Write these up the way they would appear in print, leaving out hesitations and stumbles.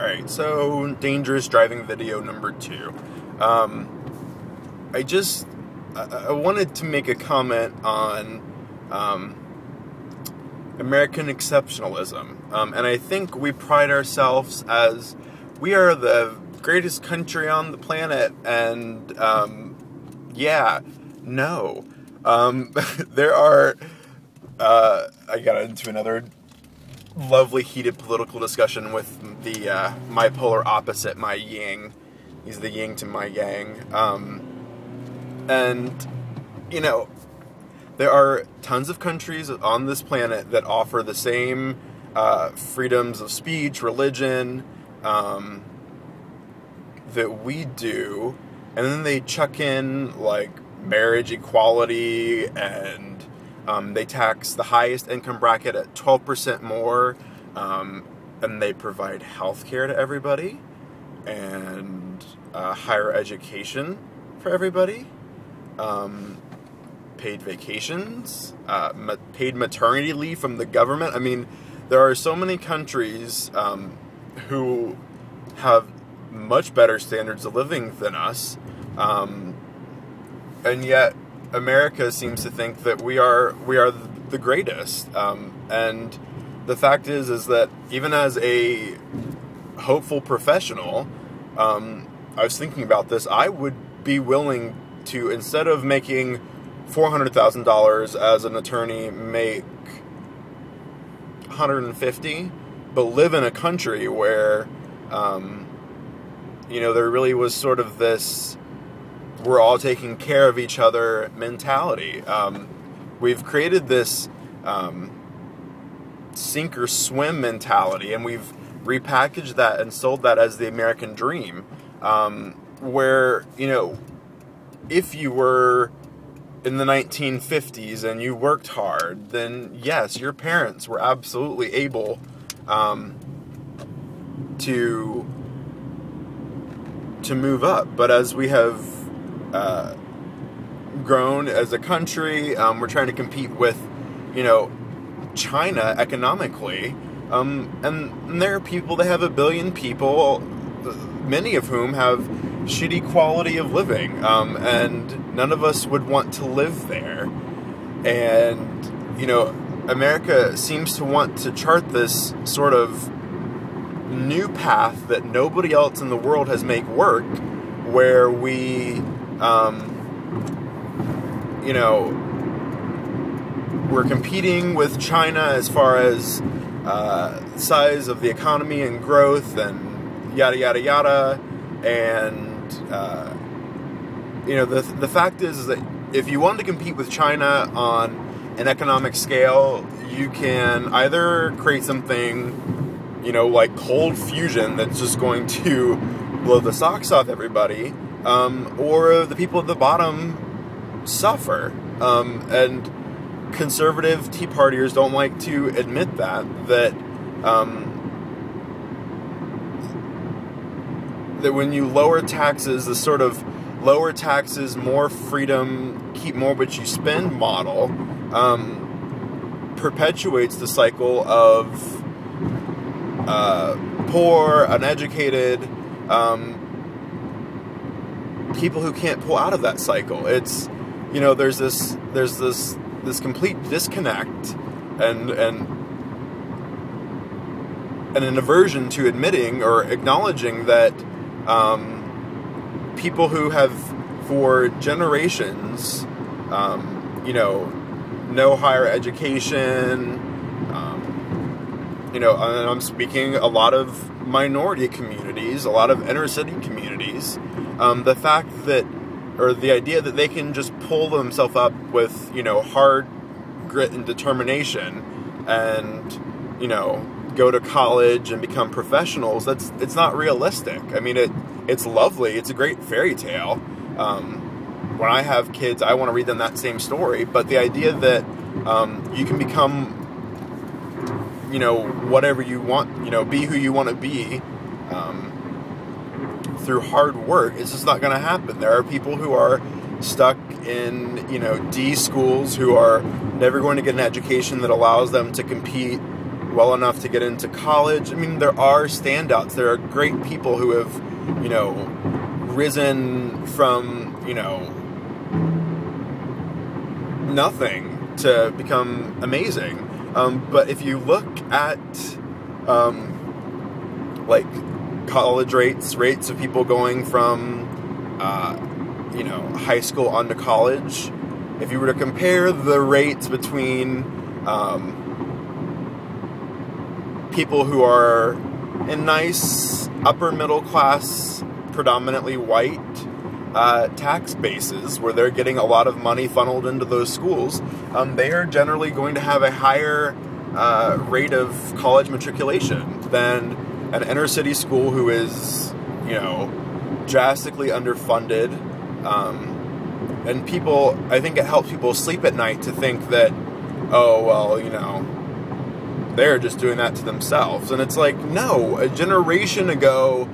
Alright, so dangerous driving video number 2. I wanted to make a comment on American exceptionalism. And I think we pride ourselves as we are the greatest country on the planet, and no. There are, I got into another lovely heated political discussion with the my polar opposite, my yin. He's the yin to my yang. And, you know, there are tons of countries on this planet that offer the same freedoms of speech, religion, that we do, and then they chuck in, like, marriage equality, and they tax the highest income bracket at 12% more, and they provide health care to everybody, and higher education for everybody, paid vacations, paid maternity leave from the government. I mean, there are so many countries who have much better standards of living than us, and yet America seems to think that we are the greatest. And the fact is that even as a hopeful professional, I was thinking about this. I would be willing to, instead of making $400,000 as an attorney, make $150,000, but live in a country where, there really was sort of this we're all taking care of each other mentality. We've created this sink or swim mentality, and we've repackaged that and sold that as the American dream, where, if you were in the 1950s and you worked hard, then yes, your parents were absolutely able to move up. But as we have grown as a country, we're trying to compete with, China economically, and there are people that have 1 billion people, many of whom have shitty quality of living, and none of us would want to live there. And, America seems to want to chart this sort of new path that nobody else in the world has made work, where we, we're competing with China as far as size of the economy and growth and yada, yada, yada. And, the fact is that if you want to compete with China on an economic scale, you can either create something, like cold fusion that's just going to blow the socks off everybody, or the people at the bottom suffer. And conservative Tea Partiers don't like to admit that when you lower taxes, the sort of lower taxes, more freedom, keep more what you spend model, perpetuates the cycle of poor, uneducated, people who can't pull out of that cycle. It's, there's this complete disconnect and an aversion to admitting or acknowledging that people who have for generations, no higher education, and I'm speaking a lot of minority communities, a lot of inner city communities, the fact that, or the idea that they can just pull themselves up with, hard grit and determination and, go to college and become professionals, it's not realistic. I mean, it's lovely. It's a great fairy tale. When I have kids, I want to read them that same story, but the idea that you can become, whatever you want, be who you want to be, through hard work, it's just not going to happen. There are people who are stuck in, D schools who are never going to get an education that allows them to compete well enough to get into college. I mean, there are standouts. There are great people who have, you know, risen from, you know, nothing to become amazing. But if you look at, like, college rates of people going from, you know, high school on to college, if you were to compare the rates between people who are in nice upper middle class, predominantly white tax bases, where they're getting a lot of money funneled into those schools, they are generally going to have a higher rate of college matriculation than an inner city school who is, you know, drastically underfunded. And people, I think it helps people sleep at night to think that, oh, well, you know, they're just doing that to themselves. And it's like, no, a generation ago,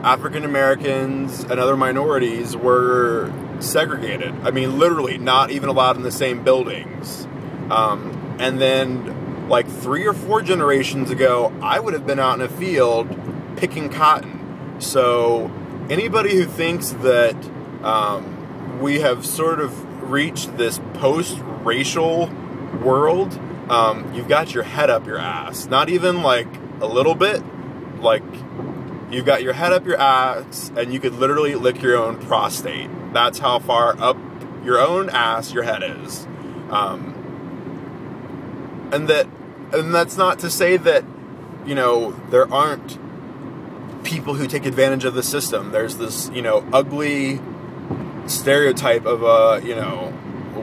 African Americans and other minorities were segregated. I mean, literally not even allowed in the same buildings. And then, like 3 or 4 generations ago, I would have been out in a field picking cotton. So anybody who thinks that we have sort of reached this post-racial world, you've got your head up your ass. Not even like a little bit, like you've got your head up your ass and you could literally lick your own prostate. That's how far up your own ass your head is. And that's not to say that, you know, there aren't people who take advantage of the system. There's this, you know, ugly stereotype of a, you know,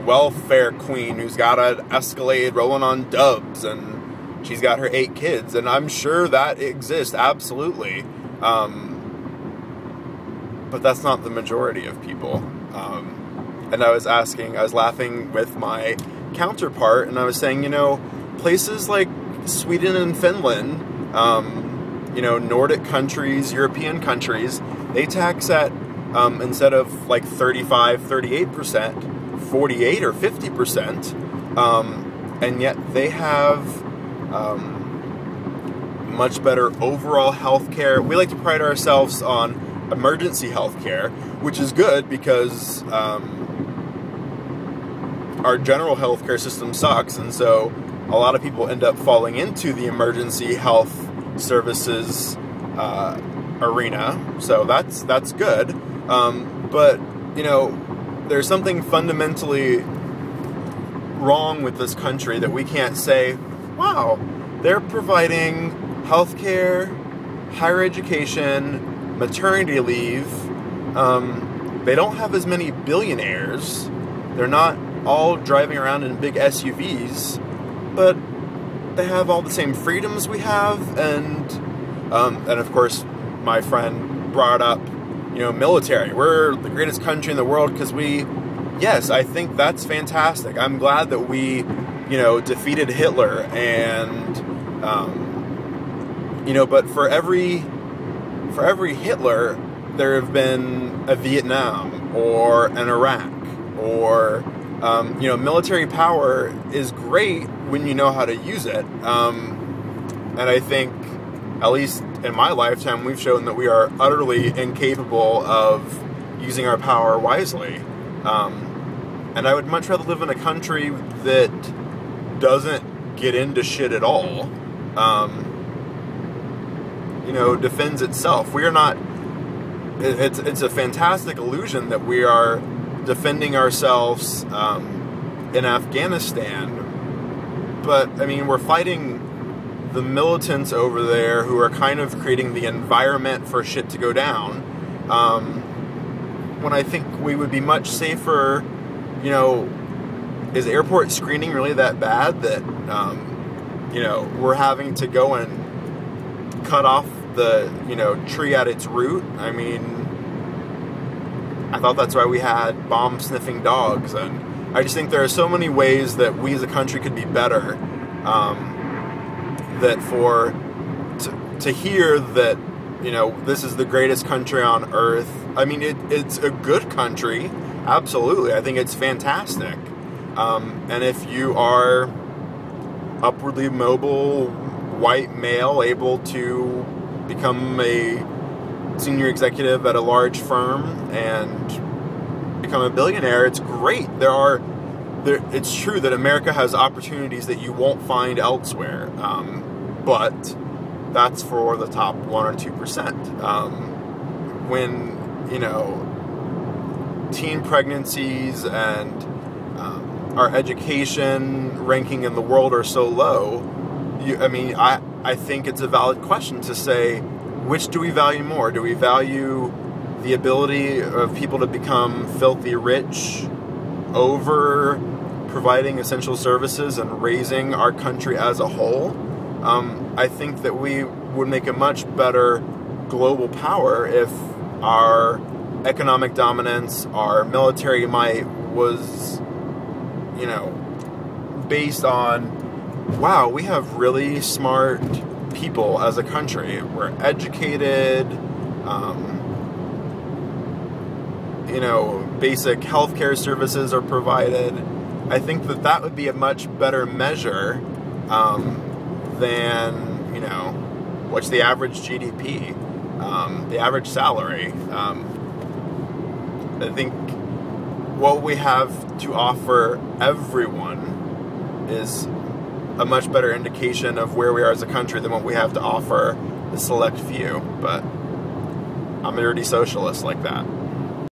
welfare queen who's got an Escalade rolling on dubs and she's got her 8 kids, and I'm sure that exists, absolutely. But that's not the majority of people. And I was laughing with my counterpart, and I was saying, you know, places like Sweden and Finland, you know, Nordic countries, European countries, they tax at, instead of like 35, 38%, 48 or 50%, and yet they have much better overall health care. We like to pride ourselves on emergency health care, which is good because our general health care system sucks, and so a lot of people end up falling into the emergency health services arena. So that's good. But, you know, there's something fundamentally wrong with this country that we can't say, wow, they're providing healthcare, higher education, maternity leave. They don't have as many billionaires. They're not all driving around in big SUVs, but they have all the same freedoms we have. And of course, my friend brought up, you know, military. We're the greatest country in the world because yes, I think that's fantastic. I'm glad that we, you know, defeated Hitler and, you know, but for every Hitler, there have been a Vietnam or an Iraq or, you know, military power is great when you know how to use it. And I think, at least in my lifetime, we've shown that we are utterly incapable of using our power wisely. And I would much rather live in a country that doesn't get into shit at all. You know, defends itself. We are not. It's a fantastic illusion that we are defending ourselves in Afghanistan. But I mean, we're fighting the militants over there who are kind of creating the environment for shit to go down. When I think we would be much safer, you know, is airport screening really that bad that, you know, we're having to go and cut off the, you know, tree at its root? I mean, I thought that's why we had bomb-sniffing dogs, and I just think there are so many ways that we as a country could be better, that to hear that, you know, this is the greatest country on earth. I mean, it's a good country, absolutely. I think it's fantastic. And if you are upwardly mobile, white male able to become a senior executive at a large firm and become a billionaire, it's great. It's true that America has opportunities that you won't find elsewhere, but that's for the top 1 or 2%. When, teen pregnancies and our education ranking in the world are so low, I think it's a valid question to say, which do we value more? Do we value the ability of people to become filthy rich over providing essential services and raising our country as a whole? I think that we would make a much better global power if our economic dominance, our military might was, based on, wow, we have really smart people as a country. We're educated, basic healthcare services are provided. I think that would be a much better measure than, what's the average GDP, the average salary. I think what we have to offer everyone is a much better indication of where we are as a country than what we have to offer the select few. But I'm a dirty socialist like that.